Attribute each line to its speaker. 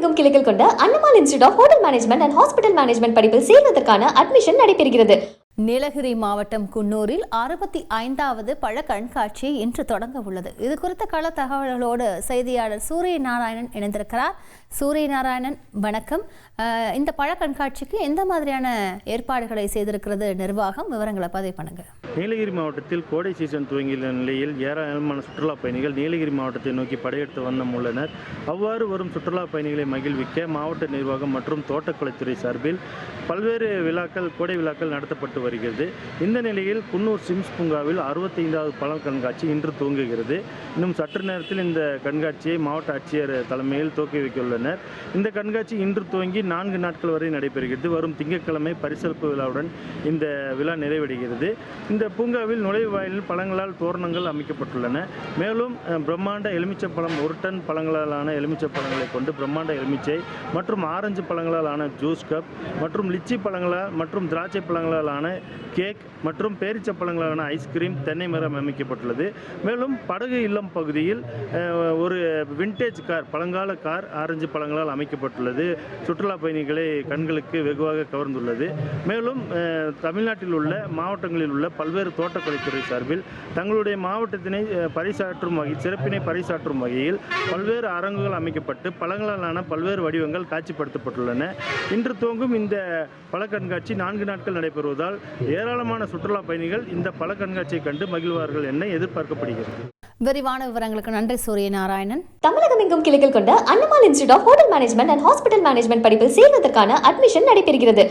Speaker 1: தமிழகமெங்கும் கிளைகள் கொண்ட அண்ணமால் institute of hotel management and hospital management படிப்பில் சேர்வதற்கான அட்மிஷன் நடைபெறுகிறது.
Speaker 2: நீலகிரி மாவட்டம் குன்னூரில் 65வது பழ கண்காட்சி இன்று தொடங்க உள்ளது. இது குறித்த கள தகவல்களோடு செய்தியாளர் சூரிய நாராயணன் இணைந்திருக்கிறார். சூரிய நாராயணன், வணக்கம். இந்த பழ கண்காட்சிக்கு எந்த மாதிரியான ஏற்பாடுகளை செய்திருக்கிறது நிர்வாகம்? விவரங்களை பதிவு பண்ணுங்க.
Speaker 3: நீலகிரி மாவட்டத்தில் கோடை சீசன் துவங்கியுள்ள நிலையில் ஏராளமான சுற்றுலா பயணிகள் நீலகிரி மாவட்டத்தை நோக்கி படையெடுத்து வண்ணம் உள்ளனர். அவ்வாறு வரும் சுற்றுலா பயணிகளை மகிழ்விக்க மாவட்ட நிர்வாகம் மற்றும் தோட்டக்கலைத்துறை சார்பில் பல்வேறு விழாக்கள், கோடை விழாக்கள் நடத்தப்பட்டு வருகிறது. இந்த நிலையில் குன்னூர் சிம்ஸ் பூங்காவில் 65வது பழம் கண்காட்சி இன்று துவங்குகிறது. இன்னும் சற்று நேரத்தில் இந்த கண்காட்சியை மாவட்ட ஆட்சியர் தலைமையில் துவக்கி வைக்க உள்ளனர். இந்த கண்காட்சி இன்று துவங்கி 4 நாட்கள் வரை நடைபெறுகிறது. வரும் திங்கட்கிழமை பரிசளிப்பு விழாவுடன் இந்த விழா நிறைவடைகிறது. இந்த பூங்காவில் நுழைவு வாயிலில் பழங்களால் தோரணங்கள் அமைக்கப்பட்டுள்ளன. மேலும் பிரம்மாண்ட எலுமிச்சை பழம், 1 டன் பழங்களாலான எலுமிச்சை பழங்களை கொண்டு பிரம்மாண்ட எலுமிச்சை மற்றும் ஆரஞ்சு பழங்களால் ஆன ஜூஸ் கப் மற்றும் லிச்சி பழங்களால் மற்றும் திராட்சை பழங்களால் ஆன கேக் மற்றும் பேரிச்சை பழங்களான ஐஸ்கிரீம், தென்னை மரம் அமைக்கப்பட்டுள்ளது. மேலும் படகு இல்லம் பகுதியில் ஒரு விண்டேஜ் கார், பழங்கால கார் ஆரஞ்சு பழங்களால் அமைக்கப்பட்டுள்ளது. சுற்றுலா பயணிகளை கண்களுக்கு வெகுவாக கவர்ந்துள்ளது. மேலும் தமிழ்நாட்டில் உள்ள மாவட்டங்களில் உள்ள பல்வேறு தோட்டக்கலைத்துறை சார்பில் தங்களுடைய மாவட்டத்தினை சிறப்பினை பறைசாற்றும் வகையில் பல்வேறு அரங்குகள் அமைக்கப்பட்டு பழங்களாலான பல்வேறு வடிவங்கள் காட்சிப்படுத்தப்பட்டுள்ளன. இன்று துவங்கும் இந்த பழ கண்காட்சி 4 நாட்கள் நடைபெறுவதால் ஏராளமான சுற்றுலா பயணிகள் இந்த பழ கண்காட்சியை கண்டு மகிழ்வார்கள் என எதிர்பார்க்கப்படுகிறது.
Speaker 2: விரிவான விவரங்களுக்கு நன்றி சூரிய நாராயணன்.
Speaker 1: தமிழகமெங்கும் கிளைகள் கொண்ட அண்ணமால் institute of hotel management and hospital management படிப்பில் சேர்வதற்கான அட்மிஷன் நடைபெறுகிறது.